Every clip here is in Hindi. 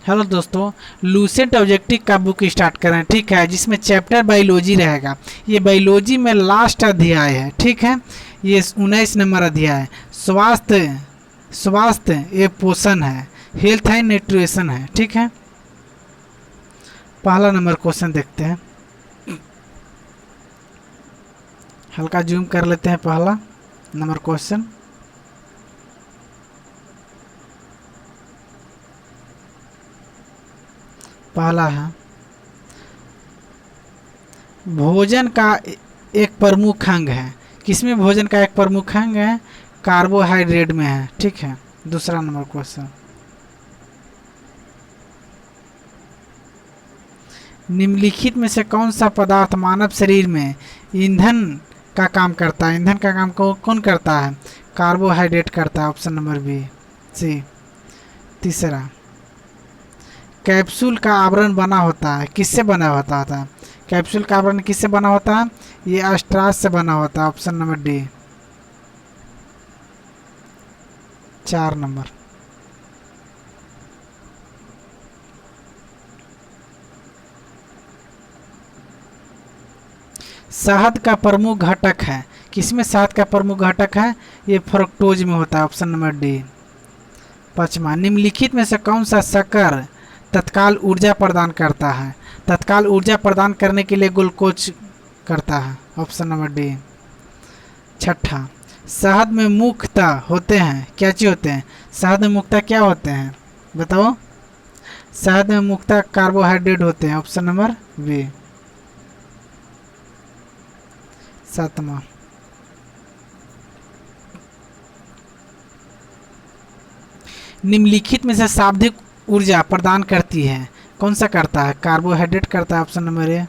हेलो दोस्तों, लूसेंट ऑब्जेक्टिव का बुक स्टार्ट कर रहे हैं, ठीक है, जिसमें चैप्टर बायोलॉजी रहेगा। ये बायोलॉजी में लास्ट अध्याय है, ठीक है। ये 19 नंबर अध्याय है। स्वास्थ्य स्वास्थ्य ये पोषण है, हेल्थ है, न्यूट्रिशन है, ठीक है। पहला नंबर क्वेश्चन देखते हैं, हल्का जूम कर लेते हैं। पहला नंबर क्वेश्चन, पहला है भोजन का एक प्रमुख अंग है। किसमें भोजन का एक प्रमुख अंग है? कार्बोहाइड्रेट में है, ठीक है। दूसरा नंबर क्वेश्चन, निम्नलिखित में से कौन सा पदार्थ मानव शरीर में ईंधन का काम करता है? ईंधन का काम कौन करता है? कार्बोहाइड्रेट करता है, ऑप्शन नंबर बी सी। तीसरा, कैप्सूल का आवरण बना होता है, किससे बना होता है? कैप्सूल का आवरण किससे बना होता है? ये स्टार्च से बना होता है, ऑप्शन नंबर डी। 4 नंबर, शहद का प्रमुख घटक है। किसमें शहद का प्रमुख घटक है? ये फ्रुक्टोज में होता है, ऑप्शन नंबर डी। 5वां, निम्नलिखित में से कौन सा शक्कर तत्काल ऊर्जा प्रदान करता है? तत्काल ऊर्जा प्रदान करने के लिए ग्लूकोज करता है, ऑप्शन नंबर डी। 6, शहद में मुख्यतः होते हैं, क्या चीज होते हैं? शहद में मुख्यतः क्या होते हैं, बताओ? शहद में मुख्यतः कार्बोहाइड्रेट होते हैं, ऑप्शन नंबर बी। 7वां, निम्नलिखित में से शाब्दिक ऊर्जा प्रदान करती है, कौन सा करता है? कार्बोहाइड्रेट करता है, ऑप्शन नंबर ए।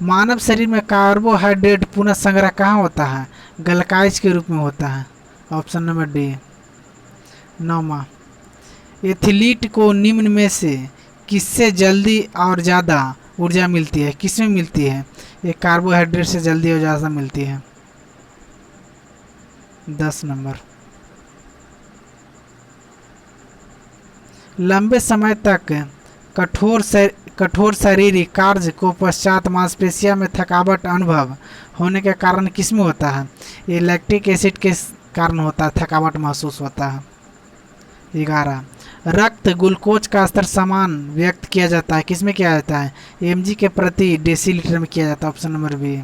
मानव शरीर में कार्बोहाइड्रेट पुनः संग्रह कहाँ होता है? ग्लूकोज के रूप में होता है, ऑप्शन नंबर डी। 9वां, एथलीट को निम्न में से किससे जल्दी और ज़्यादा ऊर्जा मिलती है? किसमें मिलती है? ये कार्बोहाइड्रेट से जल्दी और ज़्यादा मिलती है। 10 नंबर, लंबे समय तक कठोर शारीरिक कार्य को पश्चात मांसपेशियों में थकावट अनुभव होने के कारण किसमें होता है? ये लैक्टिक एसिड के कारण होता है, थकावट महसूस होता है। 11, रक्त ग्लूकोज का स्तर समान व्यक्त किया जाता है, किसमें किया जाता है? mg के प्रति डेसीलीटर में किया जाता है, ऑप्शन नंबर बी।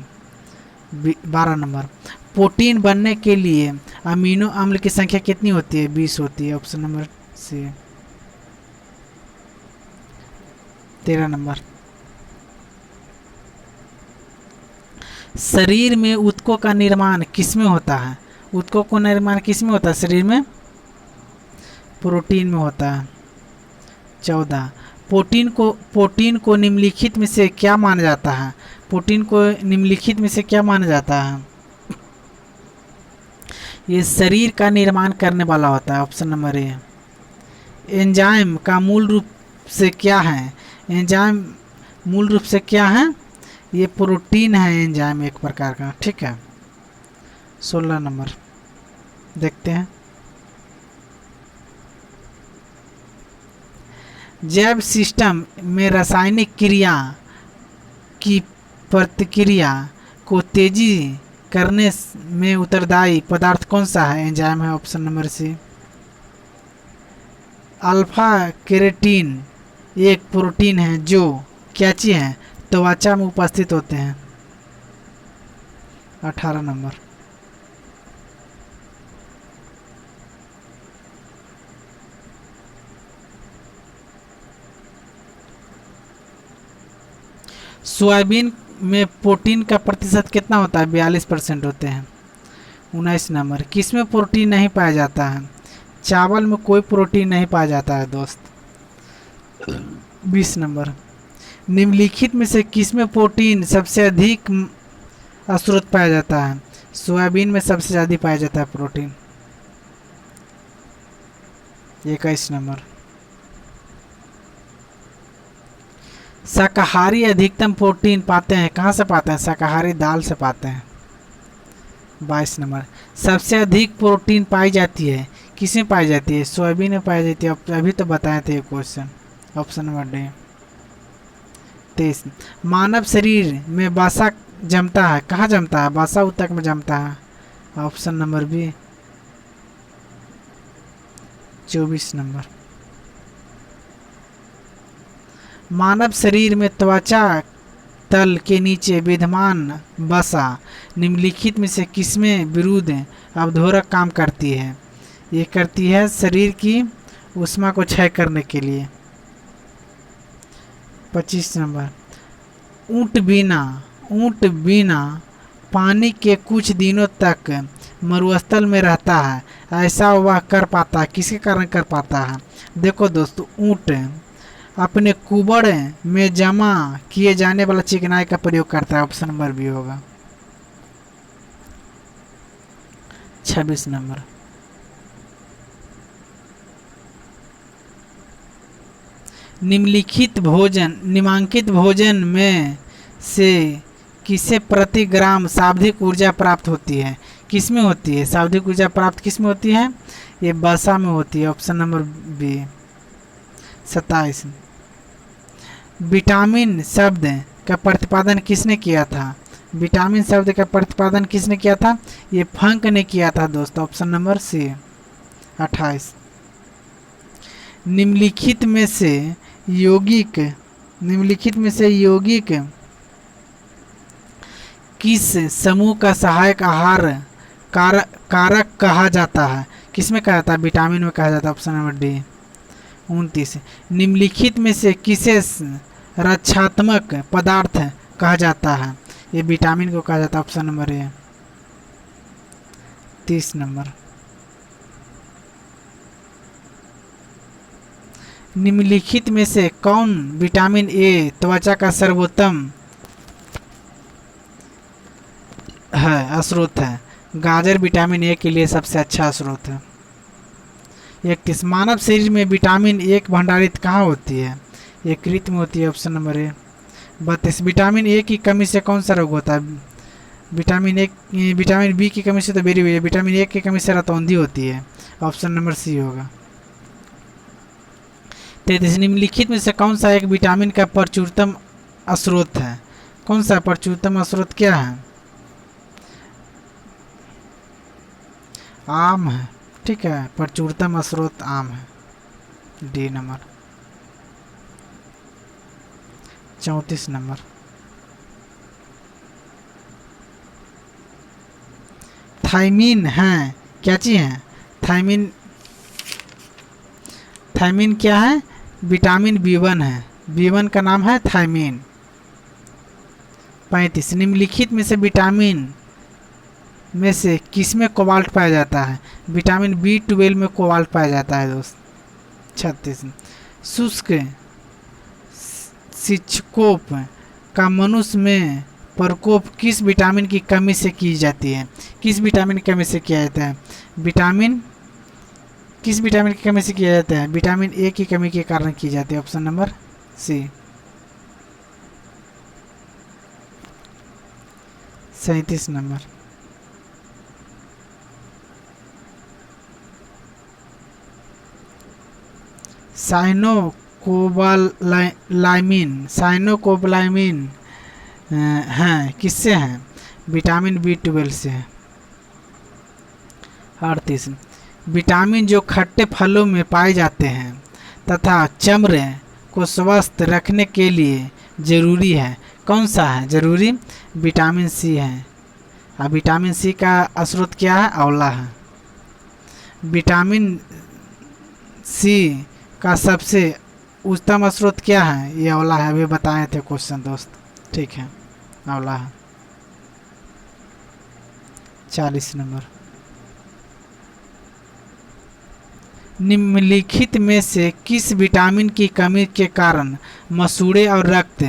12 नंबर, प्रोटीन बनने के लिए अमीनो अम्ल की संख्या कितनी होती है? 20 होती है, ऑप्शन नंबर सी। 13 नंबर, शरीर में ऊतकों का निर्माण किसमें होता है? ऊतकों का निर्माण किसमें होता है शरीर में? प्रोटीन में होता है। 14, प्रोटीन को निम्नलिखित में से क्या माना जाता है? प्रोटीन को निम्नलिखित में से क्या माना जाता है? ये शरीर का निर्माण करने वाला होता है, ऑप्शन नंबर ए। एंजाइम का मूल रूप से क्या है? एंजाइम मूल रूप से क्या है? ये प्रोटीन है, एंजाइम एक प्रकार का, ठीक है। 16 नंबर देखते हैं, जैव सिस्टम में रासायनिक क्रिया की प्रतिक्रिया को तेजी करने में उत्तरदायी पदार्थ कौन सा है? एंजाइम है, option number C. Alpha keratin एक प्रोटीन है जो क्या चीज है? त्वचा में उपस्थित होते हैं। 18 नंबर, सोयाबीन में प्रोटीन का प्रतिशत कितना होता है? 42% होते हैं। 19 नंबर, किसमें प्रोटीन नहीं पाया जाता है? चावल में कोई प्रोटीन नहीं पाया जाता है दोस्त। 20 नंबर, निम्नलिखित में से किसमें प्रोटीन सबसे अधिक स्रोत पाया जाता है? सोयाबीन में सबसे ज़्यादा पाया जाता है प्रोटीन। 21 नंबर, शाकाहारी अधिकतम प्रोटीन पाते हैं, कहाँ से पाते हैं? शाकाहारी दाल से पाते हैं। 22 नंबर, सबसे अधिक प्रोटीन पाई जाती है, किसमें पाई जाती है? सोयाबीन में पाई जाती है, अभी तो बताए थे ये क्वेश्चन। Option number D. 23, मानव शरीर में वसा जमता है, कहाँ जमता है? वसा ऊतक में जमता है, ऑप्शन नंबर बी। 24 नंबर, मानव शरीर में त्वचा तल के नीचे विद्यमान वसा निम्नलिखित में से किसमें विरुद्ध अवरोधक काम करती है? ये करती है शरीर की ऊष्मा को क्षय करने के लिए। 25 नंबर, ऊंट बिना पानी के कुछ दिनों तक मरुस्थल में रहता है, ऐसा वह कर पाता है, किसके कारण कर पाता है? देखो दोस्तों, ऊंट अपने कुबड़ में जमा किए जाने वाला चिकनाई का प्रयोग करता है, ऑप्शन नंबर बी होगा। 26 नंबर, निम्नांकित भोजन में से किसे प्रति ग्राम शाब्दिक ऊर्जा प्राप्त होती है? किस में होती है शाब्दिक ऊर्जा प्राप्त? किस में होती है? ये वसा में होती है, ऑप्शन नंबर बी। 27, विटामिन शब्द का प्रतिपादन किसने किया था? विटामिन शब्द का प्रतिपादन किसने किया था? ये फंक ने किया था दोस्तों, ऑप्शन नंबर सी। 28, निम्नलिखित में से यौगिक किस समूह का सहायक आहार कारक कहा जाता है? किसमें कहा जाता है? विटामिन में कहा जाता है, ऑप्शन नंबर डी। 29, निम्नलिखित में से किसे रक्षात्मक पदार्थ कहा जाता है? ये विटामिन को कहा जाता है, ऑप्शन नंबर ए। 30 नंबर, निम्नलिखित में से कौन विटामिन ए त्वचा का सर्वोत्तम है स्रोत है? गाजर विटामिन ए के लिए सबसे अच्छा स्रोत है। 31, मानव शरीर में विटामिन ए भंडारित कहाँ होती है? यकृत में होती है, option number A. 32, vitamin A की कमी से कौन सा रोग होता है? विटामिन बी की कमी से तो बेरी हुई है, विटामिन ए की कमी से रतौंधी होती है, ऑप्शन नंबर सी होगा। 33, निम्नलिखित में से कौन सा एक विटामिन का प्रचुरतम स्रोत है? कौन सा प्रचुरतम स्रोत क्या है? आम है, ठीक है, प्रचुरतम स्रोत आम है, डी नंबर। 34 नंबर, थायमीन है, क्या चीज है? थायमीन क्या है? विटामिन B1 है, B1 का नाम है थायमीन। 35, निम्नलिखित में से विटामिन में से किसमें कोबाल्ट पाया जाता है? विटामिन B12 में कोबाल्ट पाया जाता है दोस्त। 36, शुष्क सिचकोप का मनुष्य में प्रकोप किस विटामिन की कमी से की जाती है? किस विटामिन की कमी से किया जाता है? किस विटामिन की कमी से किया जाता है? विटामिन ए की कमी के कारण की जाती है, ऑप्शन नंबर सी। 37 नंबर, साइनोकोबालामिन हैं, किससे हैं? विटामिन B12 से है। 38, विटामिन जो खट्टे फलों में पाए जाते हैं तथा चमड़े को स्वस्थ रखने के लिए जरूरी है, कौन सा है जरूरी? विटामिन सी है। अब विटामिन सी का स्रोत क्या है? आंवला है। विटामिन सी का सबसे उच्चतम स्रोत क्या है? ये आंवला है, अभी बताए थे क्वेश्चन दोस्त, ठीक है, आंवला है। 40 नंबर, निम्नलिखित में से किस विटामिन की कमी के कारण मसूड़े और रक्त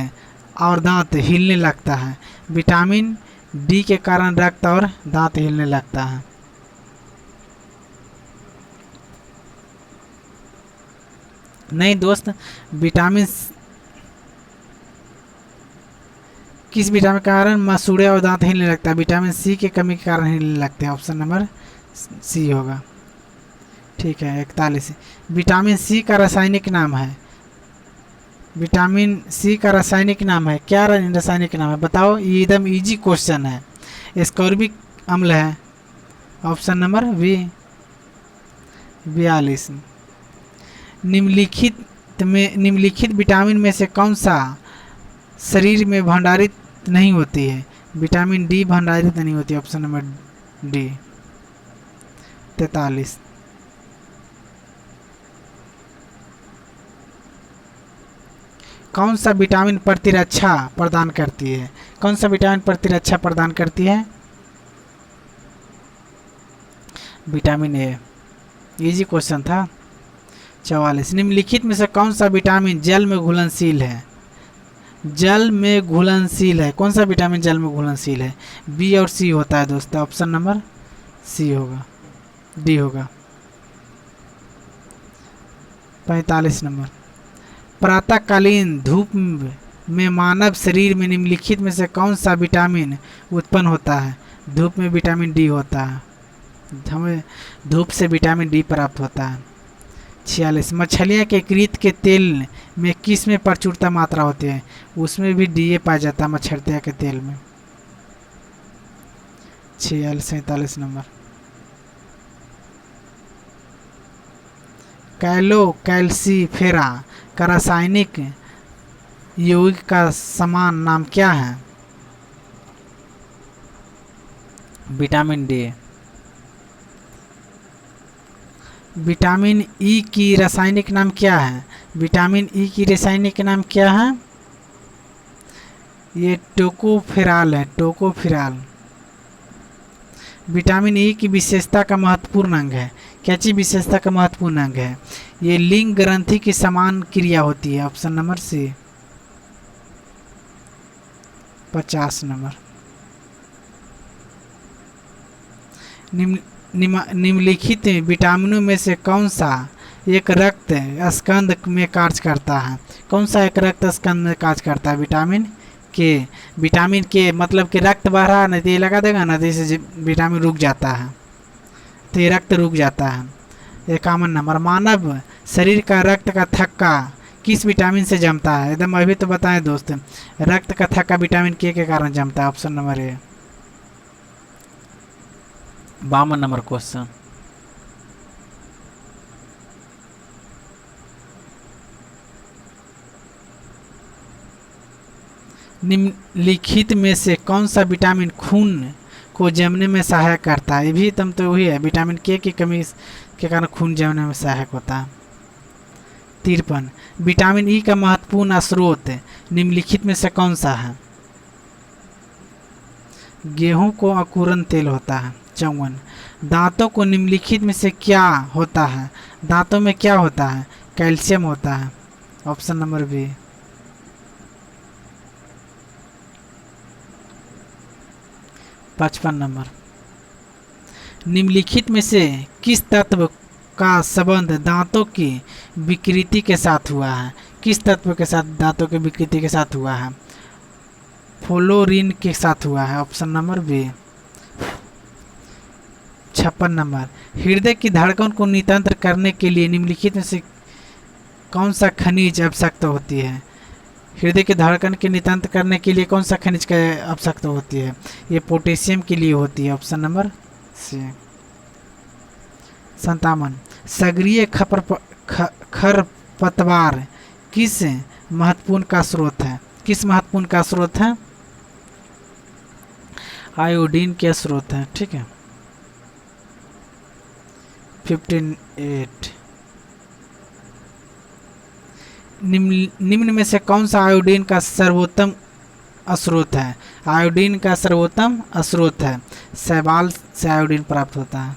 और दांत हिलने लगता है? विटामिन डी के कारण रक्त और दांत हिलने लगता है। नहीं दोस्त, किस विटामिन के कारण मसूड़े और दांत हिलने लगता है? विटामिन सी के कमी के कारण हिलने लगते हैं, ऑप्शन नंबर सी होगा, ठीक है। 41, विटामिन सी का रासायनिक नाम है? विटामिन सी का रासायनिक नाम है, क्या रासायनिक नाम है बताओ, ये एकदम इजी क्वेश्चन है। एस्कॉर्बिक अम्ल है, ऑप्शन नंबर बी 42। निम्नलिखित विटामिन में से कौन सा शरीर में भंडारित नहीं होती है? विटामिन डी भंडारित नहीं होती, ऑप्शन नंबर डी 43। कौन सा विटामिन प्रतिरक्षा प्रदान करती है? कौन सा विटामिन प्रतिरक्षा प्रदान करती है? विटामिन ए, इजी क्वेश्चन था। 44। निम्नलिखित में से कौन सा विटामिन जल में घुलनशील है? जल में घुलनशील है, कौन सा विटामिन जल में घुलनशील है? बी और सी होता है दोस्तों, ऑप्शन नंबर सी होगा, डी होगा। 45 नंबर। प्रातःकालीन धूप में मानव शरीर में निम्नलिखित में से कौन सा विटामिन उत्पन्न होता है? धूप में विटामिन डी होता है, हमें धूप से विटामिन डी प्राप्त होता है। 46। मछलियाँ के कृत के तेल में किस में प्रचुरता मात्रा होती है? उसमें भी डी पाया जाता है मछलियाँ के तेल में। 47 नंबर। कैल्सीफेरा का रासायनिक यौगिक का समान नाम क्या है? Vitamin D. विटामिन ई की रासायनिक नाम क्या है? विटामिन ई की रासायनिक नाम क्या है? ये टोकोफेराल है, टोकोफेराल। विटामिन ई की विशेषता का महत्वपूर्ण अंग है, क्या चीज विशेषता का महत्वपूर्ण अंग है? ये लिंग ग्रंथि की समान क्रिया होती है, ऑप्शन नंबर सी 50 नंबर। निम्नलिखित विटामिनों में से कौन सा एक रक्त स्कंद में कार्य करता है? कौन सा एक रक्त स्कंद में कार्य करता है? विटामिन के। विटामिन के मतलब कि रक्त बढ़ रहा है ना, तो ये लगा देगा ना, तो इससे विटामिन रुक जाता है, तो ये रक्त रुक जाता है। 51 नंबर। मानव शरीर का रक्त का थक्का किस विटामिन से जमता है? एकदम अभी तो बताएं दोस्त, रक्त का थक्का विटामिन के कारण जमता है, ऑप्शन नंबर ए 52 नंबर क्वेश्चन। निम्नलिखित में से कौन सा विटामिन खून को जमने में सहायक करता है? ये भी तुम तो वही है, विटामिन के की कमी के कारण खून जमने में सहायक होता है। 53। विटामिन ई का महत्वपूर्ण स्रोत निम्नलिखित में से कौन सा है? गेहूं को अंकुरन तेल होता है। 54। दांतों को निम्नलिखित में से क्या होता है? दांतों में क्या होता है? कैल्शियम होता है, ऑप्शन नंबर बी 55 नंबर। निम्नलिखित में से किस तत्व का संबंध दांतों की विकृति के साथ हुआ है? किस तत्व के साथ दांतों की विकृति के साथ हुआ है? फ्लोरीन के साथ हुआ है, ऑप्शन नंबर बी 56 नंबर। हृदय की धड़कन को नियंत्रित करने के लिए निम्नलिखित में से कौन सा खनिज आवश्यकता होती है? हृदय की धड़कन के नियंत्रित करने के लिए कौन सा खनिज की आवश्यकता होती है? ये पोटेशियम के लिए होती है, ऑप्शन नंबर सी 57। सक्रिय खरपतवार किस महत्वपूर्ण का स्रोत है? किस महत्वपूर्ण का स्रोत है? आयोडीन के स्रोत है, ठीक है। 58। निम्न में से कौन सा आयोडीन का सर्वोत्तम स्रोत है? आयोडीन का सर्वोत्तम स्रोत है, शैवाल से आयोडीन प्राप्त होता है।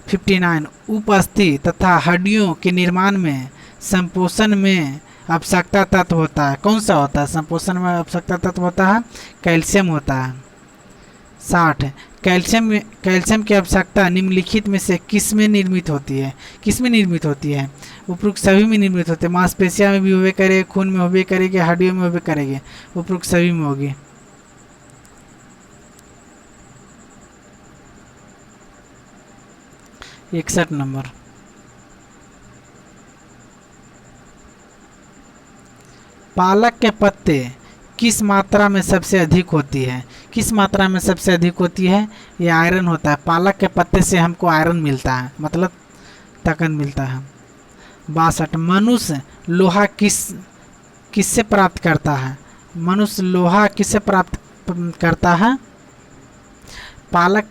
59। उपस्थित तथा हड्डियों के निर्माण में संपोषण में आवश्यकता तत्व होता है, कौन सा होता है? संपोषण में आवश्यकता तत्व होता है कैल्शियम होता है। 60। कैल्शियम की आवश्यकता निम्नलिखित में से किस में निर्मित होती है? किस में निर्मित होती है? उपरोक्त सभी में निर्मित होते हैं, मांसपेशियों में भी होबे करेगी, खून में होबे करेगी, हड्डियों में होबे करेगी, उपरोक्त सभी में होगी। 61 नंबर। पालक के पत्ते किस मात्रा में सबसे अधिक होती है? किस मात्रा में सबसे अधिक होती है? ये आयरन होता है। पालक के पत्ते से हमको आयरन मिलता है, मतलब तकन मिलता है। 62 मनुष्य लोहा किससे प्राप्त करता है? मनुष्य लोहा किससे प्राप्त करता है? पालक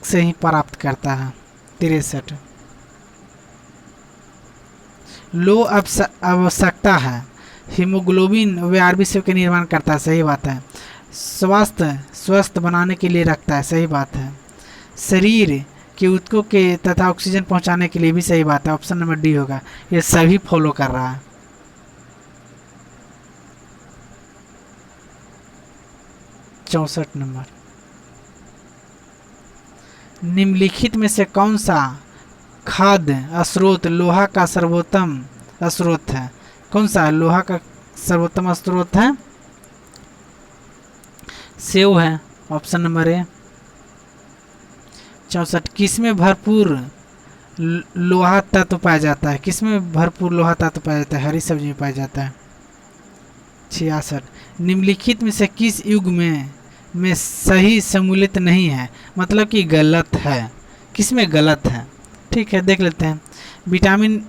से ही प्राप्त करता है। 63 लो आवश्यकता है। हीमोग्लोबिन व आरबीसी के निर्माण करता है, सही बात है। स्वस्थ बनाने के लिए रखता है, सही बात है। शरीर के ऊतकों के तथा ऑक्सीजन पहुंचाने के लिए भी, सही बात है। ऑप्शन नंबर डी होगा। ये सभी फॉलो कर रहा है। 64 नंबर, निम्नलिखित में से कौन सा खाद्य स्रोत लोहा का सर्वोत्तम स्रोत है? कौन सा लोहा का सर्वोत्तम स्रोत है? सेव है, ऑप्शन नंबर ए। 64 किसमें भरपूर लोहा तत्व पाया जाता है? किसमें भरपूर लोहा तत्व पाया जाता है? हरी सब्जी में पाया जाता है। 66 निम्नलिखित में से किस युग में सही सम्मिलित नहीं है? मतलब कि गलत है। किसमें गलत है? ठीक है, देख लेते हैं। विटामिन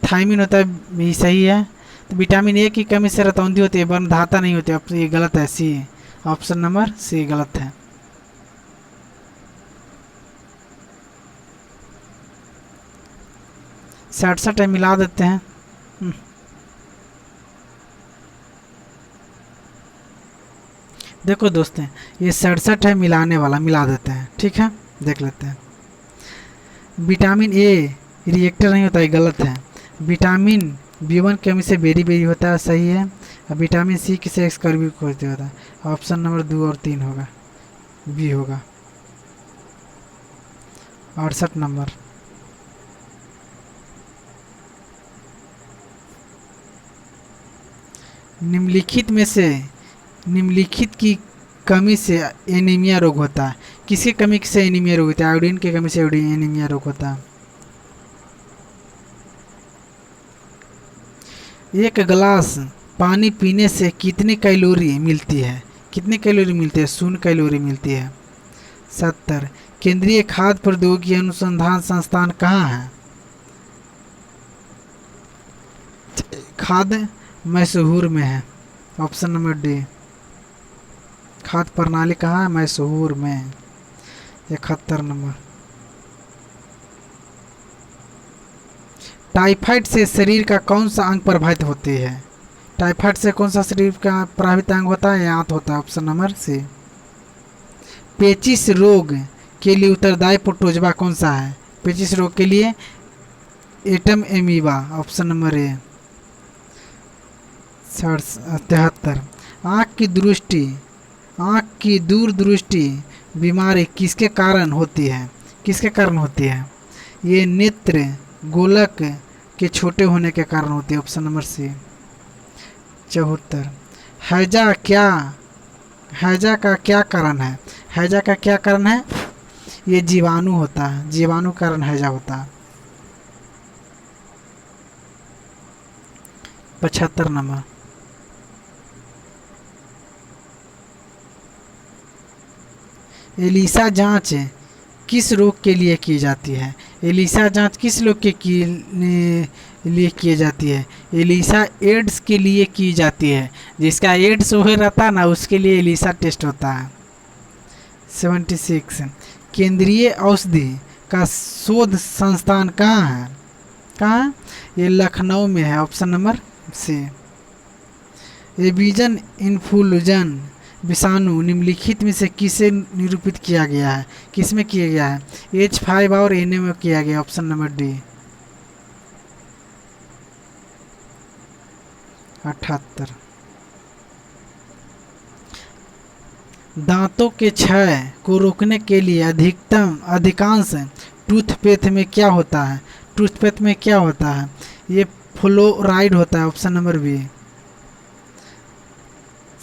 थायमिन होता है, ये सही है। तो विटामिन ए की कमी से रतौंधी होती है, वर्ण धाता नहीं होती, अब ये गलत है। सी, ऑप्शन नंबर सी गलत है। 67 है, मिला देते हैं। देखो दोस्तों, ये 67 है मिलाने वाला, मिला देते हैं। ठीक है, देख लेते हैं। विटामिन ए रिएक्टर नहीं होता है, गलत है। विटामिन B1 की कमी से बेरी बेरी होता है, सही है। और विटामिन सी किसे स्कर्वी खोजते होता है? ऑप्शन नंबर 2 और 3 होगा, बी होगा। 68 नंबर, निम्नलिखित की कमी से एनीमिया रोग होता है। किसकी कमी से एनीमिया रोग होता है? आयोडीन की कमी से एनीमिया रोग होता है। एक गिलास पानी पीने से कितनी कैलोरी मिलती है? कितनी कैलोरी मिलती है? 0 कैलोरी मिलती है। 70 केंद्रीय खाद्य प्रौद्योगिकी अनुसंधान संस्थान कहाँ है? खाद्य मैसूर में है, ऑप्शन नंबर डी। खाद्य प्रणाली कहाँ है? मैसूर में। 71 नंबर, टाइफाइड से शरीर का कौन सा अंग प्रभावित होती है? टाइफाइड से कौन सा शरीर का प्रभावित अंग होता है? आंत होता है, ऑप्शन नंबर सी। पेचिश रोग के लिए उत्तरदायी प्रोटोजवा कौन सा है? पेचिश रोग के लिए एटम एमीबा, ऑप्शन नंबर ए। 73 आँख की दूरदृष्टि बीमारी किसके कारण होती है? किसके कारण होती है? ये नेत्र गोलक के छोटे होने के कारण होती है, ऑप्शन नंबर सी। 74 हैजा का क्या कारण है? हैजा का क्या कारण है? ये जीवाणु होता है, जीवाणु कारण हैजा होता है। 75 नंबर, एलिसा जांच किस रोग के लिए की जाती है? एलिसा जांच किस रोग के लिए की जाती है? एलिसा एड्स के लिए की जाती है। जिसका एड्स हो रहता है ना, उसके लिए एलिसा टेस्ट होता है। 76 केंद्रीय औषधि का शोध संस्थान कहाँ है? कहाँ? ये लखनऊ में है, option number C. Avian influenza विषाणु निम्नलिखित में से किसे निरूपित किया गया है? किस में किया गया है? H5 और NA में किया गया, ऑप्शन नंबर डी। 78 दांतों के क्षय को रोकने के लिए अधिकांश टूथपेस्ट में क्या होता है? टूथपेस्ट में क्या होता है? ये फ्लोराइड होता है, ऑप्शन नंबर बी।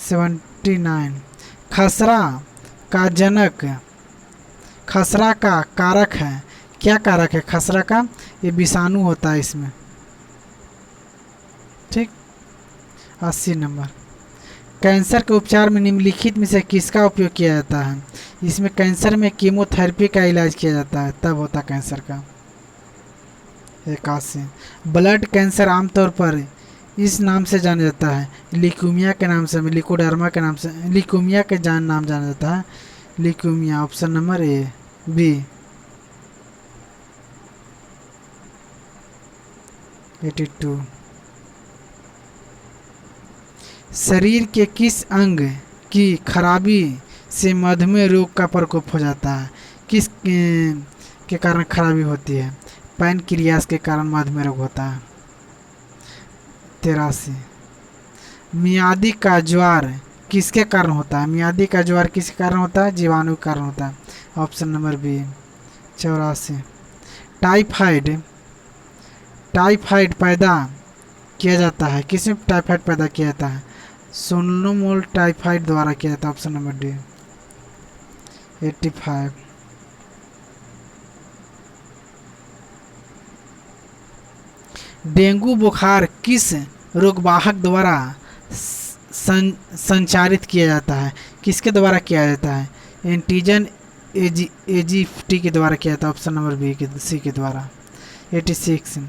79 खसरा का जनक, खसरा का कारक है। क्या कारक है खसरा का? ये विषाणु होता है इसमें। ठीक, 80 नंबर। कैंसर के उपचार में निम्नलिखित में से किसका उपयोग किया जाता है? इसमें कैंसर में कीमोथेरेपी का इलाज किया जाता है, तब होता कैंसर का। 81। ब्लड कैंसर आमतौर पर इस नाम से जाना जाता है, ल्यूकीमिया के नाम से, लिकोडर्मा के नाम से, ल्यूकीमिया के नाम जाना जाता है, leukaemia. Option number A B. 82। शरीर के किस अंग की खराबी से मधुमेह रोग का प्रकोप हो जाता है? किस के कारण खराबी होती है? पैनक्रियास के कारण मधुमेह रोग होता है। 83। मियादी का ज्वार किसके कारण होता है? मियादी का ज्वार किसके कारण होता है? जीवाणु के कारण होता है। Option number B. 84। Typhoid typhoid पैदा किया जाता है, किसमें टाइफाइड पैदा किया जाता है? सोलोमोल टाइफाइड द्वारा किया जाता है। Option number D. 85। डेंगू बुखार किस रोगवाहक द्वारा संचारित किया जाता है? किसके द्वारा किया जाता है? एंटीजन एजीफ्टी के द्वारा किया जाता है। ऑप्शन नंबर बी के सी के द्वारा। 86।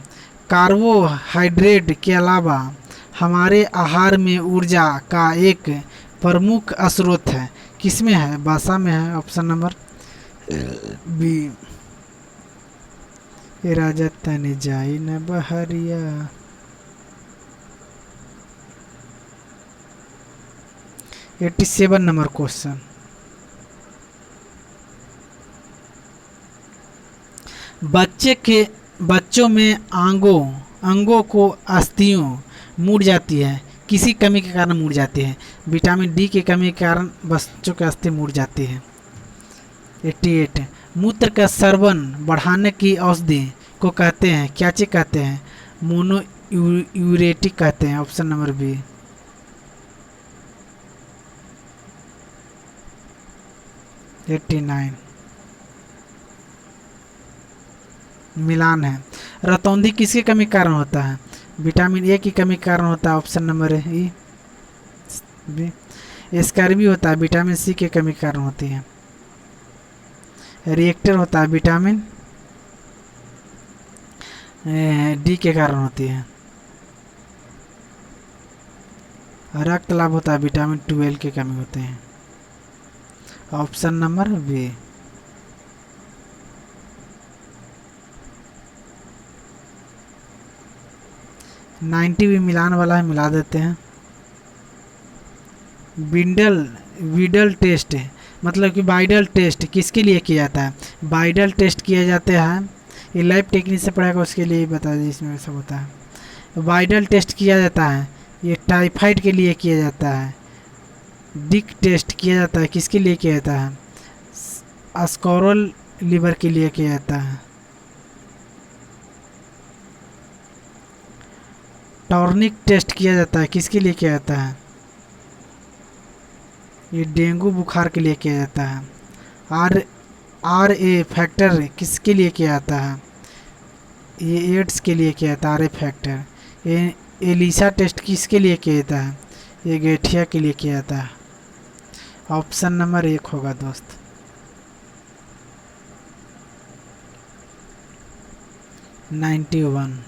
कार्बोहाइड्रेट के अलावा हमारे आहार में ऊर्जा का एक प्रमुख स्रोत है, किसमें है? वसा में है। Option number B. ए राजा तने जाई न बहरिया। 87 नंबर क्वेश्चन। बच्चों में अंगों को अस्थियों मुड़ जाती है, किसी कमी के कारण मुड़ जाती है? विटामिन डी की कमी के कारण बच्चों के अस्थि मुड़ जाती है। 88। मूत्र का स्रवन बढ़ाने की औषधि को कहते हैं, क्या चीज कहते हैं? मोनो यूरेटिक कहते हैं। Option number B. 89। मिलान है। रतौंधी किसकी कमी के कारण होता है? विटामिन ए की कमी के कारण होता है। Option number E B. Scurvy होता है, विटामिन सी की कमी के कारण होती है। रिएक्टर होता है, विटामिन डी के कारण होती है। रक्त लाभ होता है, विटामिन 12 की कमी होते हैं। Option number B. 90 भी मिलान वाला है, मिला देते हैं। विडल टेस्ट मतलब कि बाइडल टेस्ट किसके लिए किया जाता है? बाइडल टेस्ट किया जाते हैं, ये लाइव टेक्निक से पढ़ेगा उसके लिए बता दीजिए, इसमें सब होता है। बाइडल टेस्ट किया जाता है, ये टाइफाइड के लिए किया जाता है। डिक टेस्ट किया जाता है, किसके लिए किया जाता है? अस्कोरल लीवर के लिए किया जाता है। टॉर्निक टेस्ट किया जाता है, किसके लिए किया जाता है? ये डेंगू बुखार के लिए किया जाता है। आर ए फैक्टर किसके लिए किया जाता है? ये एड्स के लिए किया जाता है, R A factor. ELISA test किसके लिए किया जाता है? ये गठिया के लिए किया जाता है। ऑप्शन नंबर 1 होगा दोस्त। 91।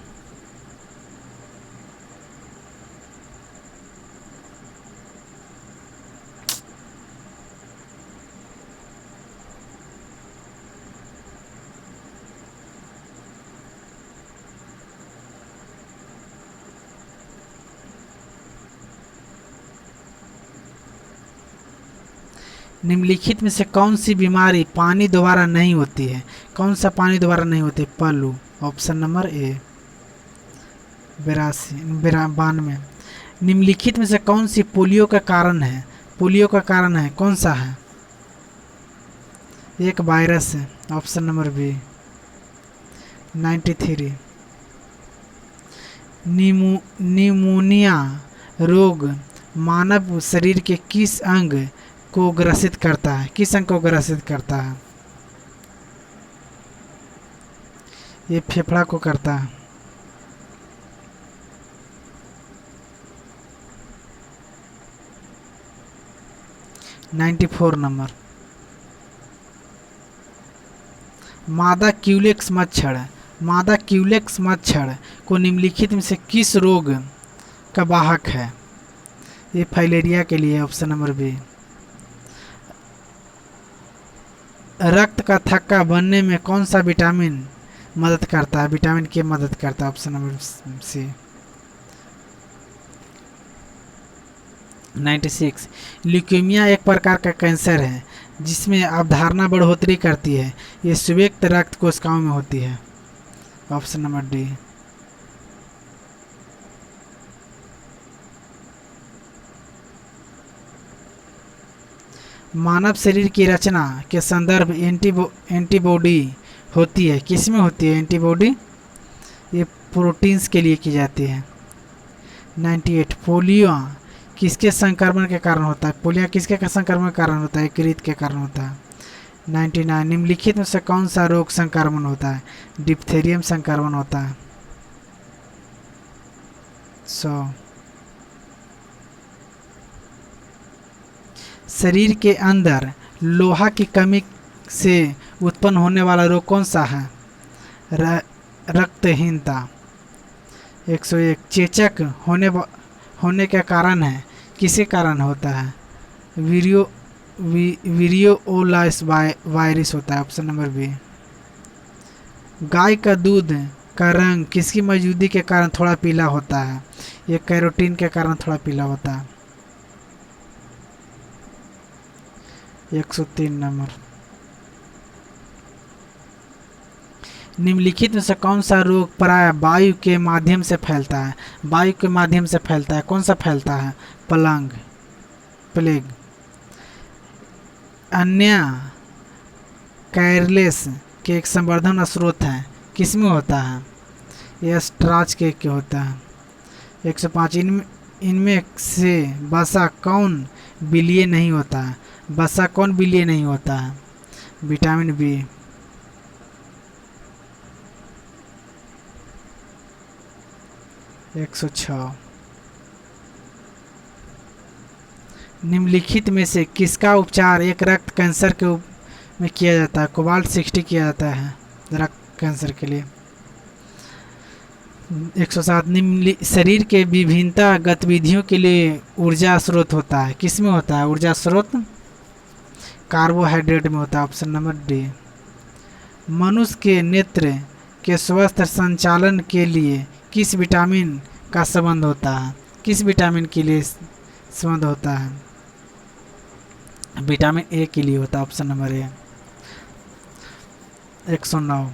निम्नलिखित में से कौन सी बीमारी पानी दोबारा नहीं होती है? कौन सा पानी दोबारा नहीं होती? पल्लू। Option number A. 92। निम्नलिखित में से कौन सी पोलियो का कारण है? पोलियो का कारण है, कौन सा है? एक वायरस है। Option number B. 93। निमोनिया रोग मानव शरीर के किस अंग को ग्रसित करता है? किस अंग को ग्रसित करता है? ये फेफड़ा को करता है। 94 नंबर। मादा क्यूलेक्स मच्छर को निम्नलिखित में से किस रोग का वाहक है? ये फाइलेरिया के लिए ऑप्शन नंबर बी। रक्त का थक्का बनने में कौन सा विटामिन मदद करता है? विटामिन के मदद करता है, ऑप्शन नंबर सी। 96 ल्यूकेमिया एक प्रकार का कैंसर है जिसमें अवधारणा बढ़ोतरी करती है, ये स्वेत रक्त कोशिकाओं में होती है, ऑप्शन नंबर डी। मानव शरीर की रचना के संदर्भ एंटीबॉडी होती है, किसमें होती है एंटीबॉडी? ये प्रोटीन्स के लिए की जाती है। 98 पोलियो किसके संक्रमण के कारण होता है? पोलियो किसके संक्रमण के कारण होता है? यकृत के कारण होता है। 99 निम्नलिखित में से कौन सा रोग संक्रमण होता है? डिप्थेरियम संक्रमण होता है। 100 शरीर के अंदर लोहा की कमी से उत्पन्न होने वाला रोग कौन सा है? रक्तहीनता। 101 चेचक होने का कारण है, किसी कारण होता है? विरियोलाइस वायरस होता है, ऑप्शन नंबर बी। गाय का दूध का रंग किसकी मौजूदगी के कारण थोड़ा पीला होता है? ये कैरोटीन के कारण थोड़ा पीला होता है। 103 नंबर। निम्नलिखित में से कौन सा रोग प्राय वायु के माध्यम से फैलता है? वायु के माध्यम से फैलता है, कौन सा फैलता है? प्लेग। अन्य कैरलेस के एक संवर्धन स्रोत है, किसमें होता है? यह स्ट्राच के होता है। 105 इनमें से वसा कौन विलीय नहीं होता है? वसा कौन विलीय नहीं होता है? Vitamin B. 106 निम्नलिखित में से किसका उपचार एक रक्त कैंसर के में किया जाता है? कोबाल्ट 60 किया जाता है रक्त कैंसर के लिए। 107 निम्न शरीर के विभिन्नता गतिविधियों के लिए ऊर्जा स्रोत होता है, किसमें होता है ऊर्जा स्रोत? कार्बोहाइड्रेट में होता है, ऑप्शन नंबर डी। मनुष्य के नेत्र के स्वस्थ संचालन के लिए किस विटामिन का संबंध होता है? किस विटामिन के लिए संबंध होता है? विटामिन ए के लिए होता है, ऑप्शन नंबर ए। 109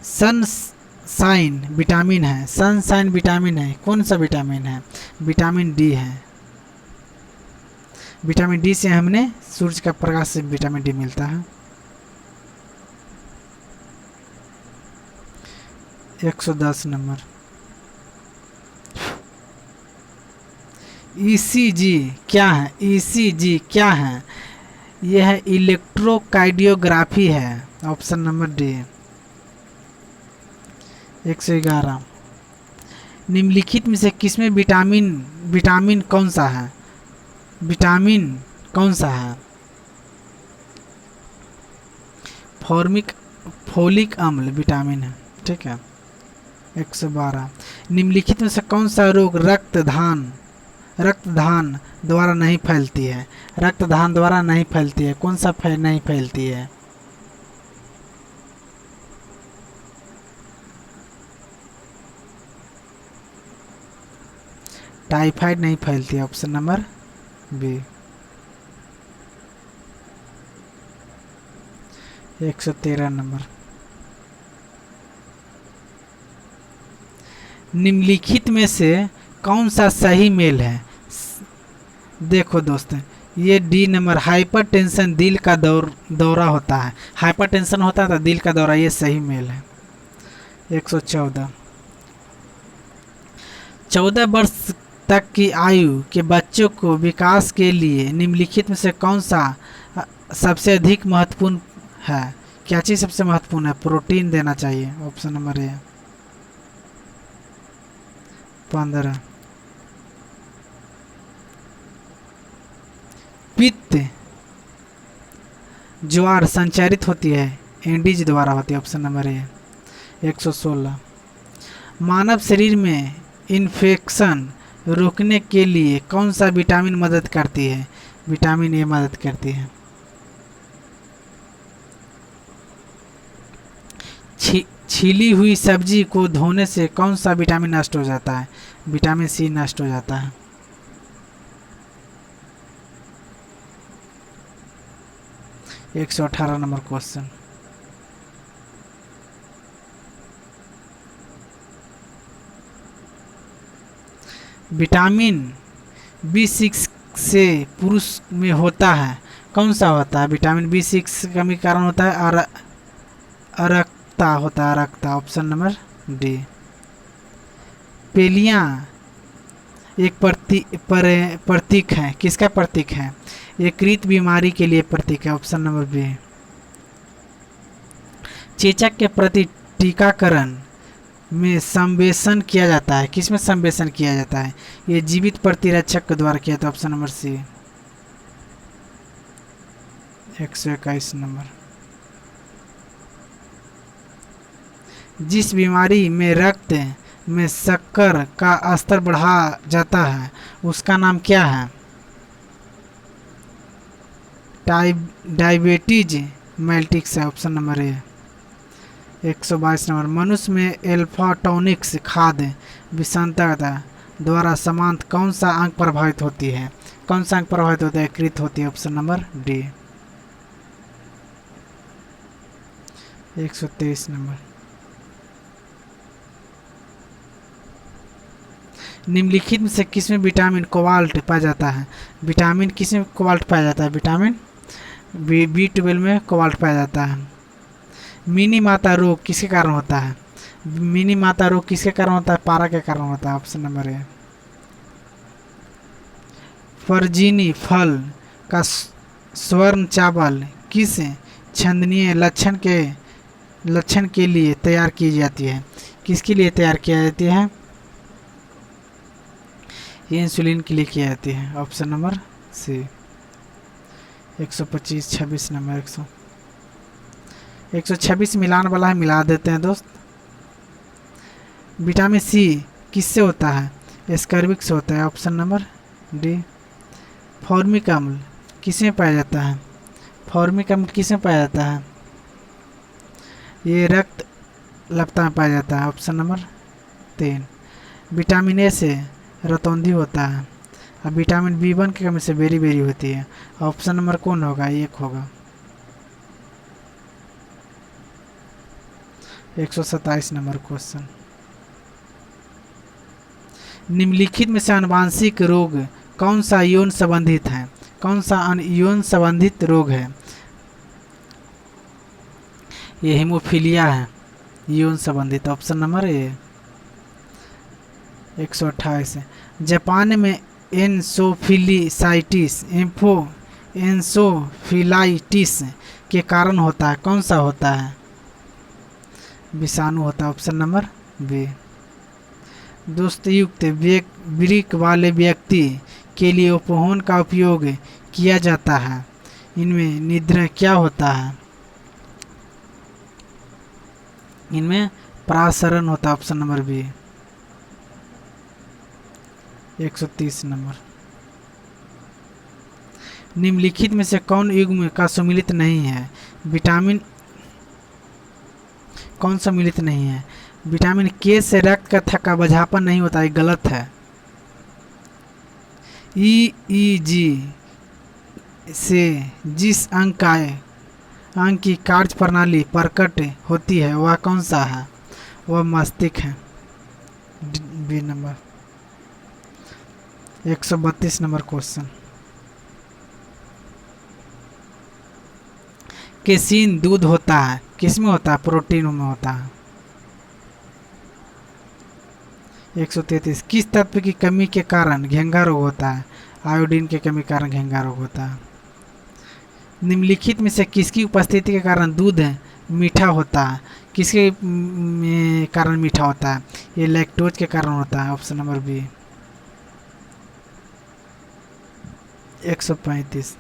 सनशाइन विटामिन है, सनशाइन विटामिन है, कौन सा विटामिन है? विटामिन डी है। विटामिन डी से हमने सूर्य का प्रकाश से विटामिन डी मिलता है। 110 नंबर। ईसीजी क्या है? ईसीजी क्या है? यह है इलेक्ट्रोकार्डियोग्राफी है, ऑप्शन नंबर डी। 111 निम्नलिखित में से किसमें विटामिन कौन सा है? विटामिन कौन सा है? फोलिक अम्ल विटामिन है, ठीक है। 112 निम्नलिखित में से कौन सा रोग रक्तदान द्वारा नहीं फैलती है? रक्तदान द्वारा नहीं फैलती है, कौन सा नहीं फैलती है? टाइफाइड नहीं फैलती है, ऑप्शन नंबर बी। 113 नंबर। निम्नलिखित में से कौन सा सही मेल है? देखो दोस्तों, ये डी नंबर हाइपरटेंशन दिल का दौरा होता है, हाइपरटेंशन होता है तो दिल का दौरा, ये सही मेल है। 114 14 वर्ष तक की आयु के बच्चों को विकास के लिए निम्नलिखित में से कौन सा सबसे अधिक महत्वपूर्ण है? क्या चीज़ सबसे महत्वपूर्ण है? प्रोटीन देना चाहिए, ऑप्शन नंबर ए। 15 पित्त ज्वार संचारित होती है एंडीज द्वारा होती है, ऑप्शन नंबर ए। 116 मानव शरीर में इन्फेक्शन रोकने के लिए कौन सा विटामिन मदद करती है? विटामिन ए मदद करती है। छीली हुई सब्जी को धोने से कौन सा विटामिन नष्ट हो जाता है? विटामिन सी नष्ट हो जाता है। 118 नंबर क्वेश्चन, विटामिन B6 से पुरुष में होता है, कौन सा होता है? विटामिन B6 कमी कारण होता है अरक्ता होता है, अरक्ता, ऑप्शन नंबर डी। पेलियाँ एक प्रतीक है, किसका प्रतीक है? यकृत बीमारी के लिए प्रतीक है, ऑप्शन नंबर बी। चेचक के प्रति टीकाकरण में संवेशन किया जाता है, किसमें संवेशन किया जाता है? ये जीवित प्रतिरक्षक के द्वारा किया था, ऑप्शन नंबर सी। 121 नंबर, जिस बीमारी में रक्त में शक्कर का स्तर बढ़ा जाता है उसका नाम क्या है? डायबिटीज मेल्टिक्स है, ऑप्शन नंबर ए। 122 नंबर, मनुष्य में एल्फाटोनिक्स खाद्य विषाक्तता द्वारा समांत कौन सा अंग प्रभावित होती है? कौन सा अंग प्रभावित होता है? कृत होती है, ऑप्शन नंबर डी। 123 नंबर, निम्नलिखित में से किसमें विटामिन कोबाल्ट पाया जाता है? विटामिन किसमें कोबाल्ट पाया जाता है? विटामिन B12 में कोबाल्ट पाया जाता है। मिनी माता रोग किसके कारण होता है? मिनी माता रोग किसके कारण होता है? पारा के कारण होता है, ऑप्शन नंबर ए। फर्जीनी फल का स्वर्ण चावल किस छंदनीय लक्षण के लिए तैयार की जाती है? किसके लिए तैयार किया जाती है? ये इंसुलिन के लिए किया जाती है, ऑप्शन नंबर सी। 126 नंबर, 126 मिलान वाला है, मिला देते हैं दोस्त। विटामिन सी किससे होता है? एस्कर्बिक से होता है, ऑप्शन नंबर डी। फॉर्मिक अम्ल किसमें पाया जाता है? फॉर्मिक अम्ल किसमें पाया जाता है? ये रक्त लपता में पाया जाता है, ऑप्शन नंबर 3। विटामिन ए से रतौंधी होता है, अब विटामिन B1 की कमी से बेरी होती है, ऑप्शन नंबर कौन होगा? एक होगा। 127 नंबर क्वेश्चन, निम्नलिखित में से आनुवांशिक रोग कौन सा यौन संबंधित है? कौन सा यौन संबंधित रोग है? ये हेमोफीलिया है, यौन संबंधित, ऑप्शन नंबर ए। 128 जापान में एंसोफिलाइटिस के कारण होता है, कौन सा होता है? विषाणु होता है, ऑप्शन नंबर बी। दोस्तयुक्त वृक्क वाले व्यक्ति के लिए उपहोन का उपयोग किया जाता है, इनमें निद्रा क्या होता है? इनमें प्रासरण होता है, ऑप्शन नंबर बी। 130 नंबर, निम्नलिखित में से कौन युग्म का सम्मिलित नहीं है? विटामिन कौन सम्मिलित नहीं है? विटामिन के से रक्त का थक्का बझापन नहीं होता है, गलत है। EEG से जिस अंग की कार्य प्रणाली प्रकट होती है वह कौन सा है? वह मस्तिष्क है, B number. 132 number question, casein दूध होता है, किसमें होता है? प्रोटीन में होता है। 133 किस तत्व की कमी के कारण घेंघा रोग होता है? आयोडीन की कमी के कारण घेंघा रोग होता है। निम्नलिखित में से किसकी उपस्थिति के कारण दूध मीठा होता है? किसके कारण मीठा होता है? ये लैक्टोज के कारण होता है, ऑप्शन नंबर बी। 135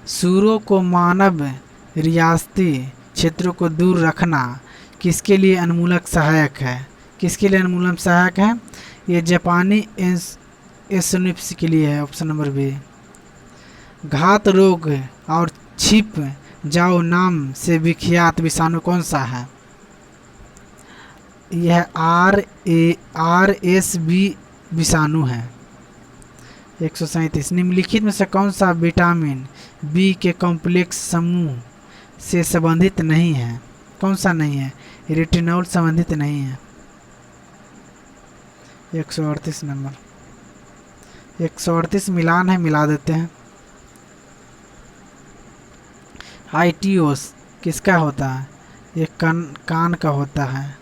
सूरों को मानव रियासती क्षेत्रों को दूर रखना किसके लिए उन्मूलक सहायक है? किसके लिए उन्मूलन सहायक है? ये जापानी एसोनिप्स के लिए है, ऑप्शन नंबर बी। घात रोग और छिप जाओ नाम से विख्यात विषाणु कौन सा है? यह RSV विषाणु है। 137 निम्नलिखित में से कौन सा विटामिन बी के कॉम्प्लेक्स समूह से संबंधित नहीं है? कौन सा नहीं है? रेटिनॉल संबंधित नहीं है। 138 नंबर। 138 मिलान है, मिला देते हैं। आईटीओस किसका होता है? ये कान का होता है।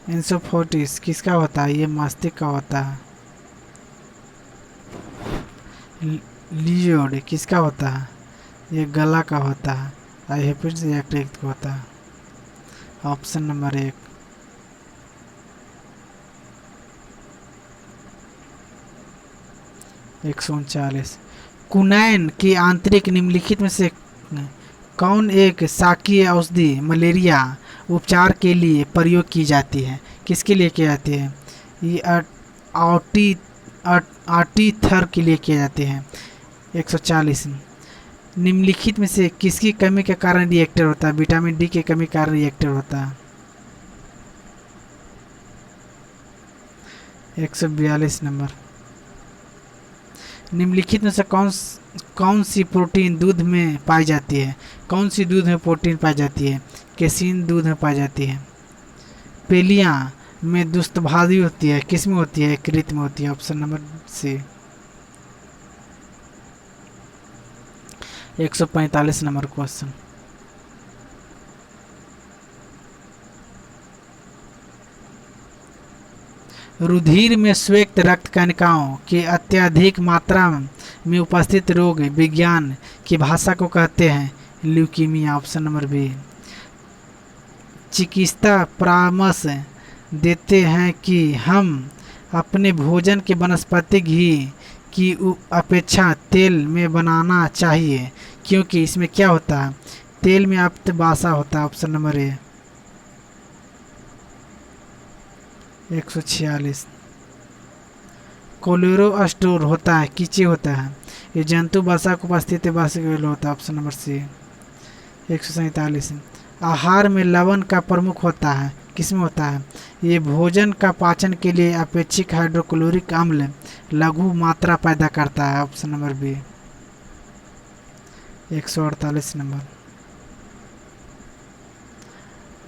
इंसोफोटिस किसका होता है? ये मस्तिष्क का होता है। लियोड किसका होता है? ये गला का होता है। आईहेपिड्स यकृत का होता है। Option number 1। एक 139 कुनैन की आंतरिक निम्नलिखित में से कौन एक शाकीय औषधि मलेरिया उपचार के लिए प्रयोग की जाती है? किसके लिए की जाती है? ये आर्टीथर के लिए किए जाते हैं। 140 निम्नलिखित में से किसकी कमी के कारण रिएक्टर होता है? विटामिन डी की कमी के कारण रिएक्टर होता है। 142 नंबर। निम्नलिखित में से कौन सी प्रोटीन दूध में पाई जाती है? कौन सी दूध में प्रोटीन पाई जाती है? केसीन दूध में पाई जाती है। पेलियाँ में दुष्टभादी होती है, किस में होती है? कृत में होती है। Option number C. 145 number question. रुधिर में श्वेत रक्त कणिकाओं की अत्यधिक मात्रा में उपस्थित रोग विज्ञान की भाषा को कहते हैं ल्यूकीमिया। Option number B. चिकित्सा परामर्श देते हैं कि हम अपने भोजन के वनस्पति घी की अपेक्षा तेल में बनाना चाहिए क्योंकि इसमें क्या होता है? तेल में अप्तबासा होता है। ऑप्शन नंबर ए। 146 कोलेरोस्टोर होता है, कीचे होता है? ये जंतु वसा को उपस्थित होता है। ऑप्शन नंबर सी। 147 आहार में लवण का प्रमुख होता है, किसमें होता है? ये भोजन का पाचन के लिए अपेक्षित हाइड्रोक्लोरिक अम्ल लघु मात्रा पैदा करता है। Option number B. 148 नंबर।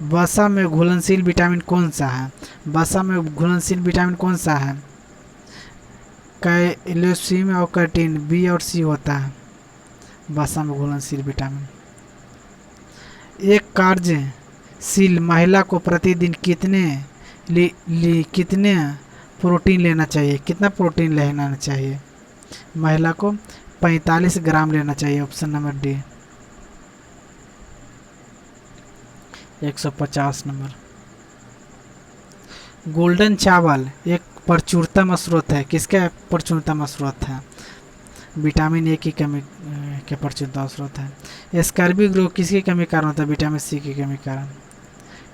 वसा में घुलनशील विटामिन कौन सा है? वसा में घुलनशील विटामिन कौन सा है? कैल्शियम और कैटिन, बी और सी होता है वसा में घुलनशील विटामिन। एक कार्यशील महिला को प्रतिदिन कितने प्रोटीन लेना चाहिए? कितना प्रोटीन लेना चाहिए? महिला को 45 ग्राम लेना चाहिए। Option number D. 150 number. Golden चावल एक प्रचुरतम स्रोत है, किसका प्रचुरतम स्रोत है? विटामिन ए की कमी के प्रचुरतम स्रोत है। स्कर्वी रोग किसकी कमी कारण होता है? विटामिन सी की कमी कारण।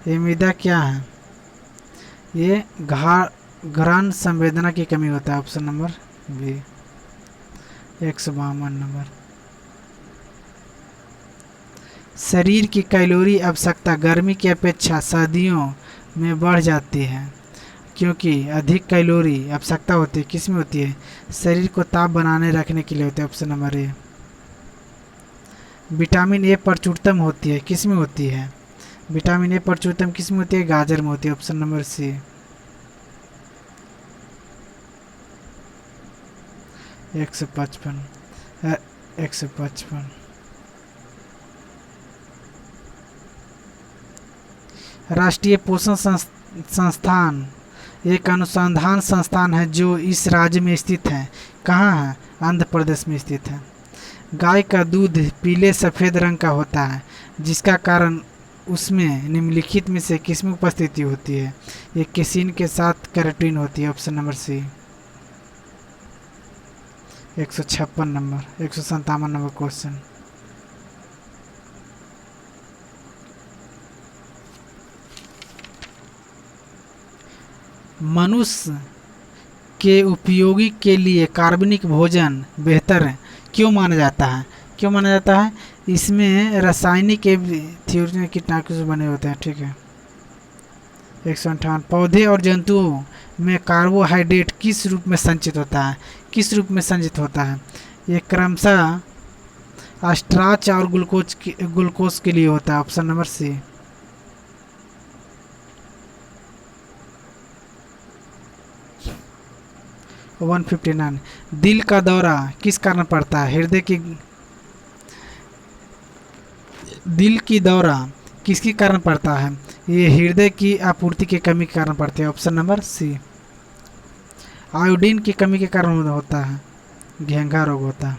ये मृदा क्या है? ये घ्राण संवेदना की कमी होता है। Option number B. 152 नंबर। शरीर की कैलोरी आवश्यकता गर्मी की अपेक्षा सर्दियों में बढ़ जाती है क्योंकि अधिक कैलोरी आवश्यकता होती है, किस में होती है? शरीर को ताप बनाने रखने के लिए होती है। Option number A. Vitamin A प्रचुरतम होती है, किस में होती है? विटामिन ए प्रचुरतम किस में होती है? गाजर में होती है। ऑप्शन नंबर सी। 155 राष्ट्रीय पोषण संस्थान एक अनुसंधान संस्थान है जो इस राज्य में स्थित है। कहाँ है? आंध्र प्रदेश में स्थित है। गाय का दूध पीले सफ़ेद रंग का होता है जिसका कारण उसमें निम्नलिखित में से किसमें उपस्थिति होती है? ये केसीन के साथ कैरोटीन होती है। Option number C. 156 number, 157 number question. मनुष्य के उपयोगी के लिए कार्बनिक भोजन बेहतर क्यों माना जाता है? क्यों माना जाता है? इसमें रासायनिक थ्योरी में कीटनाशक बने होते हैं। ठीक है। 158 पौधे और जंतुओं में कार्बोहाइड्रेट किस रूप में संचित होता है? किस रूप में संचित होता है? ये क्रमशः स्टार्च और ग्लूकोज के लिए होता है। ऑप्शन नंबर सी। 159 दिल का दौरा किस कारण पड़ता है? दिल की दौरा किसके कारण पड़ता है? ये हृदय की आपूर्ति की कमी के कारण पड़ते हैं। ऑप्शन नंबर सी। आयोडीन की कमी के कारण होता है, घेंघा रोग होता है।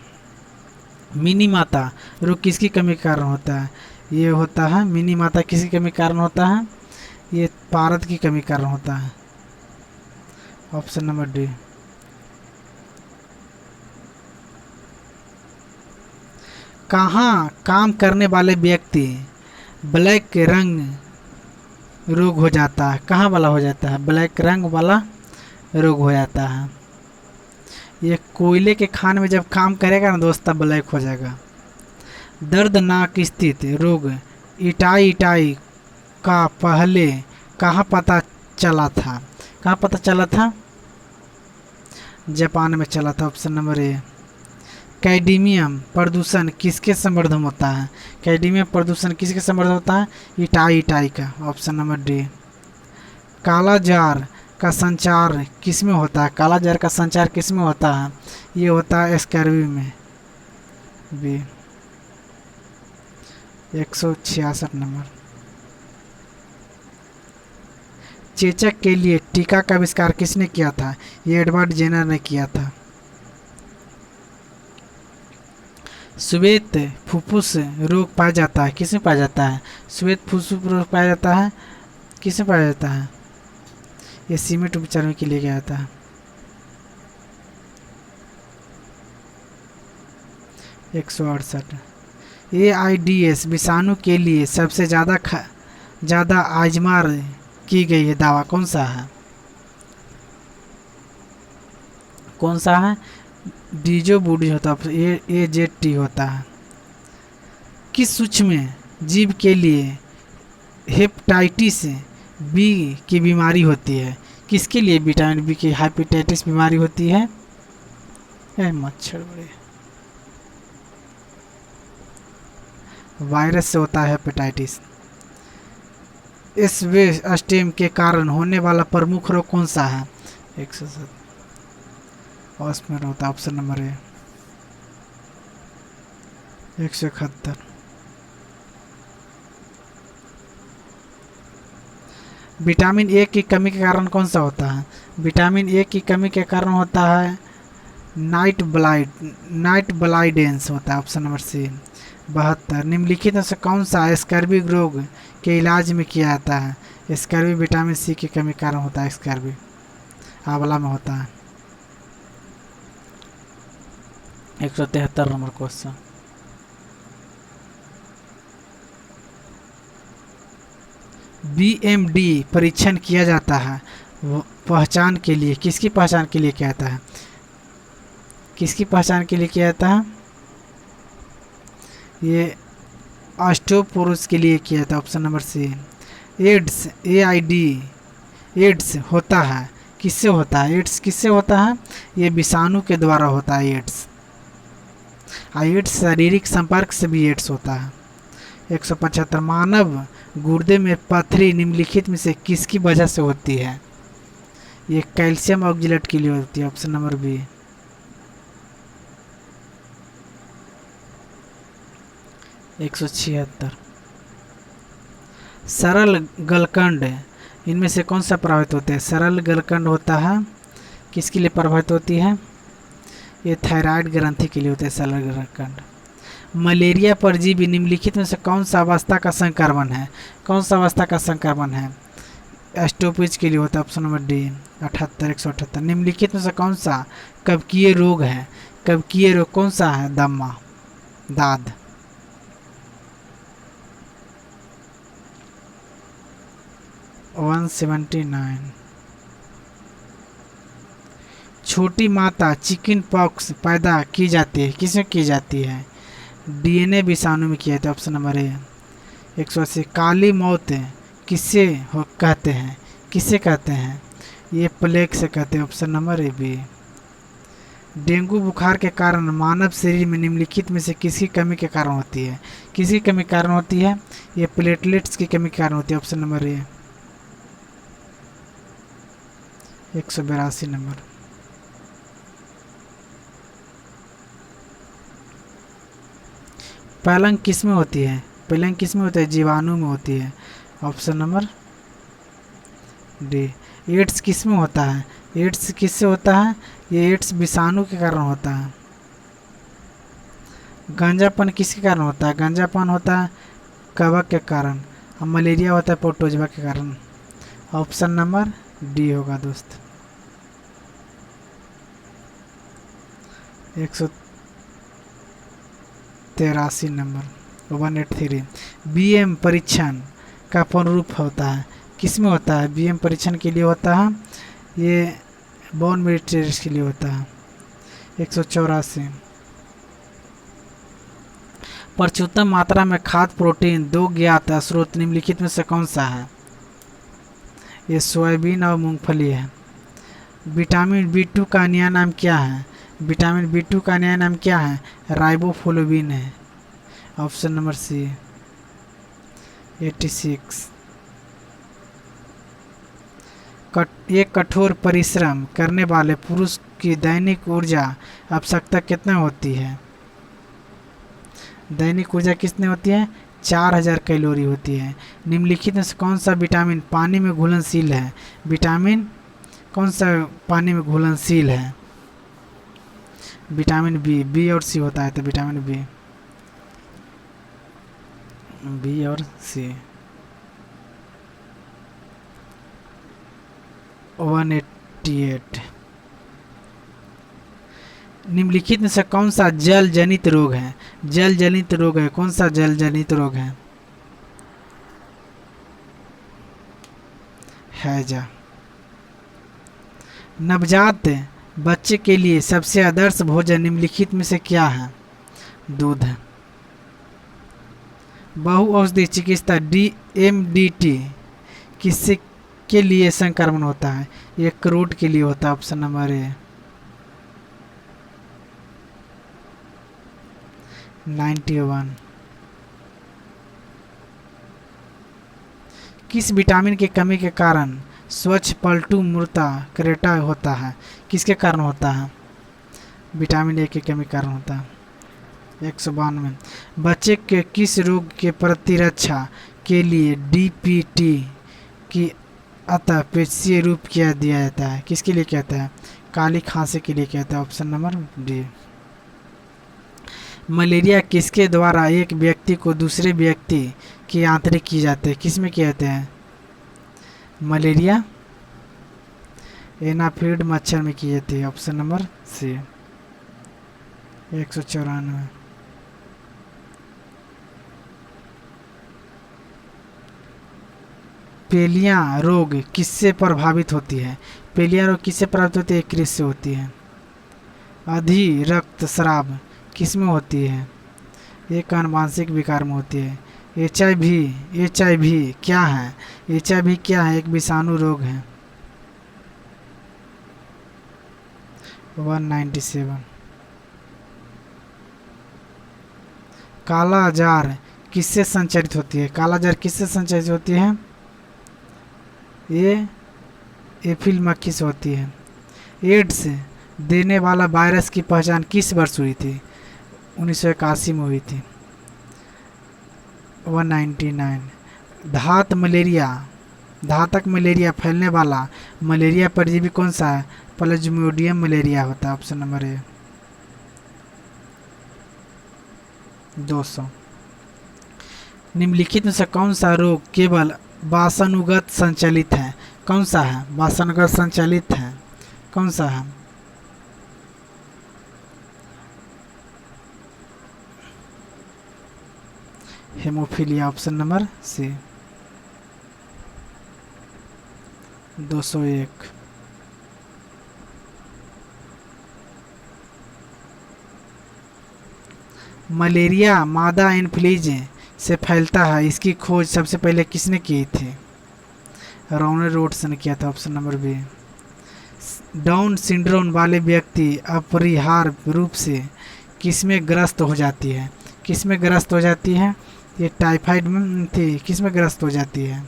मिनी माता रोग किसकी कमी के कारण होता है? ये होता है मिनी माता किसकी कमी के कारण होता है? ये पारद की कमी के कारण होता है। Option number D. कहाँ काम करने वाले व्यक्ति ब्लैक रंग रोग हो जाता है? कहाँ वाला हो जाता है? ब्लैक रंग वाला रोग हो जाता है। ये कोयले के खान में जब काम करेगा ना दोस्त, तब ब्लैक हो जाएगा। दर्दनाक स्थित रोग इटाई का पहले कहाँ पता चला था? कहाँ पता चला था? जापान में चला था। ऑप्शन नंबर ए। कैडमियम प्रदूषण किसके संवर्धन होता है? कैडमियम प्रदूषण किसके संवर्धन होता है? इटाई का। Option number D. काला जार का संचार किस में होता है? काला जार का संचार किस में होता है? ये होता है स्कैर्वी में। बी। 166 नंबर। चेचक के लिए टीका का आविष्कार किसने किया था? ये एडवर्ड जेनर ने किया था। श्वेत फुफ्फुस रोग पाया जाता है, किसमें पाया जाता है? श्वेत फुफ्फुस रोग पाया जाता है, किसमें पाया जाता है? ये सीमेंट उपचार के लिए गया था। 168 AIDS विषाणु के लिए सबसे ज़्यादा आजमार की गई है दवा कौन सा है? कौन सा है? डीजो बूडी होता है। AZT होता है। किस सूक्ष्म जीव के लिए हेपेटाइटिस बी की बीमारी होती है? किसके लिए विटामिन बी की हेपेटाइटिस बीमारी होती है? मच्छर बड़े वायरस से होता है हेपेटाइटिस। इस स्टेम के कारण होने वाला प्रमुख रोग कौन सा है? 107 उसमें होता है। Option number A. 171 vitamin A की कमी के कारण कौन सा होता है? विटामिन ए की कमी के कारण होता है नाइट ब्लाइडेंस होता है। ऑप्शन नंबर सी। 72 निम्नलिखित में से कौन सा स्कर्वी रोग के इलाज में किया जाता है? स्कर्वी विटामिन सी की कमी के कारण होता है। स्कर्वी आंवला में होता है। 173 नंबर क्वेश्चन। BMD परीक्षण किया जाता है पहचान के लिए, किसकी पहचान के लिए किया जाता है? किसकी पहचान के लिए किया जाता है? ये ऑस्टियोपोरोसिस के लिए किया जाता है। Option number C. AIDS AIDS होता है, किससे होता है? एड्स किससे होता है? ये विषाणु के द्वारा होता है एड्स। एड्स शारीरिक संपर्क से भी एड्स होता है। 175 मानव गुर्दे में पथरी निम्नलिखित में से किसकी वजह से होती है? ये कैल्शियम ऑक्जेलेट के लिए होती है। Option number B. 176 सरल गलकंड इनमें से कौन सा प्रभावित होते हैं? सरल गलकंड होता है किसके लिए प्रभावित होती है? ये थायराइड ग्रंथि के लिए होते हैं सरल गलकंड। मलेरिया परजीवी निम्नलिखित में से कौन सा अवस्था का संक्रमण है? कौन सा अवस्था का संक्रमण है? एस्टोपिज के लिए होता है। Option number D. 178 निम्नलिखित में से कौन सा कवकीय रोग है? कवकीय रोग कौन सा है? दम्मा, दाद। वन 79। छोटी माता चिकन पॉक्स पैदा की जाती है, किसमें की जाती है? डीएनए विषाणु में किया जाता है, ऑप्शन नंबर ए। 180। काली मौत किससे कहते हैं? किससे कहते हैं? ये प्लेग से कहते हैं, option number A B. Dengue बुखार के कारण मानव शरीर में निम्नलिखित में से किसकी कमी के कारण होती है? किसकी कमी के कारण होती है? ये प्लेटलेट्स की कमी के कारण होती है, ऑप्शन नंबर ए। 182 नंबर। पलंग किस में होती है? पलंग किस में होती है? जीवाणु में होती है, ऑप्शन नंबर डी। एड्स किस में होता है? एड्स किससे होता है? ये एड्स विषाणु के कारण होता है। गंजापन किसके कारण होता है? गंजापन होता है कवक के कारण, और मलेरिया होता है प्रोटोजवा के कारण, ऑप्शन नंबर डी होगा दोस्त। 183 नंबर। 183। बीएम परीक्षण का पूर्ण रूप होता है, किस में होता है? बीएम परीक्षण के लिए होता है, ये बोन मेरी टेस्ट के लिए होता है। 184। प्रचुरतम मात्रा में खाद्य प्रोटीन दो ज्ञात स्रोत निम्नलिखित में से कौन सा है? ये सोयाबीन और मूंगफली है। विटामिन बी2 का अन्य नाम क्या है? विटामिन बी2 का अन्य नाम क्या है? राइबोफ्लोविन है, ऑप्शन नंबर सी। 86। एक कठोर परिश्रम करने वाले पुरुष की दैनिक ऊर्जा आवश्यकता कितना होती है? दैनिक ऊर्जा कितनी होती है? 4000 कैलोरी होती है। निम्नलिखित में से कौन सा विटामिन पानी में घुलनशील है? विटामिन कौन सा पानी में घुलनशील है? Vitamin B. बी और सी होता है, तो विटामिन बी, बी और सी। 188। निम्नलिखित में से कौन सा जल जनित रोग है? जल जनित रोग है, कौन सा जल जनित रोग है? हैजा। नवजात बच्चे के लिए सबसे आदर्श भोजन निम्नलिखित में से क्या है? दूध है। बहुऔषधीय चिकित्सा DMDT किससे के लिए संक्रमण होता है? ये क्रोड के लिए होता है, ऑप्शन नंबर ए। 91। किस विटामिन की कमी के कारण स्वच्छ पलटू मूर्ता क्रेटा होता है? किसके कारण होता है? विटामिन ए की कमी के कारण होता है। 192। बच्चे के किस रोग के प्रतिरक्षा के लिए DPT की अतः पेशीय रूप किया दिया जाता है? किसके लिए कहता है? काली खांसी के लिए कहता है, ऑप्शन नंबर डी। मलेरिया किसके द्वारा एक व्यक्ति को दूसरे व्यक्ति की आंतरिक की जाती है? किस में किए जाते हैं? मलेरिया एनाफिड मच्छर में की जाती है, ऑप्शन नंबर सी। 194। पेलिया रोग किससे प्रभावित होती है? पेलिया रोग किससे प्रभावित होती है? कृषि से होती है। अधि रक्तस्राव किस में होती है? एक आनुवांशिक विकार में होती है। HIV क्या है? HIV क्या है? एक विषाणु रोग है। 197। काला जार किससे संचारित होती है? काला जार किससे संचारित होती है? ये एफिल मक्खी से होती है। एड्स देने वाला वायरस की पहचान किस वर्ष हुई थी? 1981 में हुई थी। 199। धातक मलेरिया फैलने वाला मलेरिया परजीवी कौन सा है? प्लाज्मोडियम मलेरिया होता है, ऑप्शन नंबर ए। 200। निम्नलिखित में से कौन सा रोग केवल वासानुगत संचालित है? कौन सा है? वासानुगत संचालित है, कौन सा है? Haemophilia option number C. 201। Malaria मादा एनफ्लूएंजा से फैलता है, इसकी खोज सबसे पहले किसने की थी? रॉनल्ड रोड्स ने किया था, option number B. Down syndrome वाले व्यक्ति अपरिहार्य रूप से किसमें ग्रस्त हो जाती है? किसमें ग्रस्त हो जाती है? ये टाइफाइड में थी, किसमें ग्रस्त हो जाती है?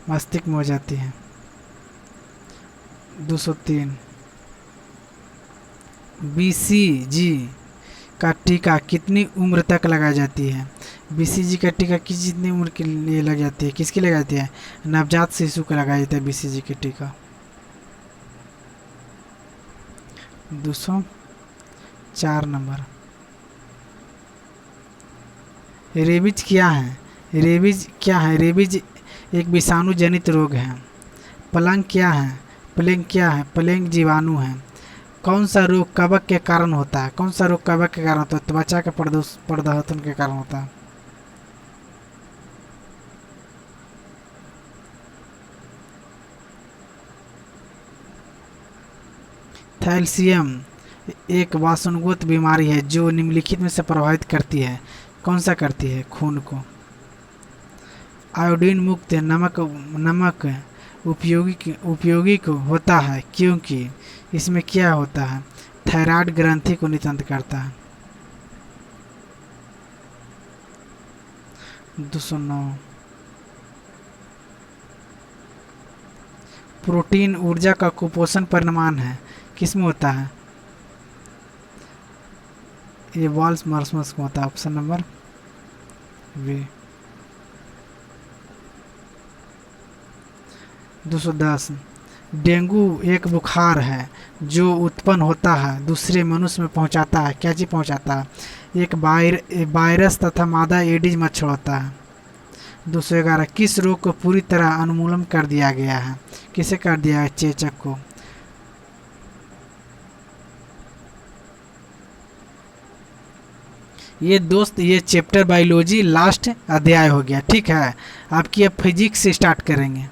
मस्तिष्क में हो जाती है। 203। बीसीजी का टीका कितनी उम्र तक लगाई जाती है? बीसीजी का टीका कितनी उम्र के लिए लग जाती है? किसकी लगाई जाती है? नवजात शिशु को लगाया जाता है बीसीजी का टीका। 204 नंबर। रेबीज क्या है? रेबीज क्या है? रेबीज एक विषाणु जनित रोग है। प्लेग क्या है? प्लेग क्या है? प्लेग जीवाणु है। कौन सा रोग कवक के कारण होता है? कौन सा रोग कवक के कारण होता है? त्वचा के प्रदर्शन के कारण होता है। थैलेसीमिया एक वातानुगत बीमारी है जो निम्नलिखित में से प्रभावित करती है। कौन सा करती है? खून को। आयोडीन मुक्त नमक उपयोगी होता है क्योंकि इसमें क्या होता है? थायराइड ग्रंथि को नियंत्रित करता है। 209। प्रोटीन ऊर्जा का कुपोषण परिणाम है, किसमें होता है? ये वाल्स मार्समस में होता है, ऑप्शन नंबर बी। 210। डेंगू एक बुखार है जो उत्पन्न होता है दूसरे मनुष्य में पहुंचाता है, क्या चीज पहुंचाता है? एक वायरस तथा मादा एडिज मच्छर होता है। 211। किस रोग को पूरी तरह उन्मूलन कर दिया गया है? किसे कर दिया है? चेचक को। ये दोस्त ये चैप्टर बायोलॉजी लास्ट अध्याय हो गया, ठीक है। आपकी अब फिजिक्स से स्टार्ट करेंगे।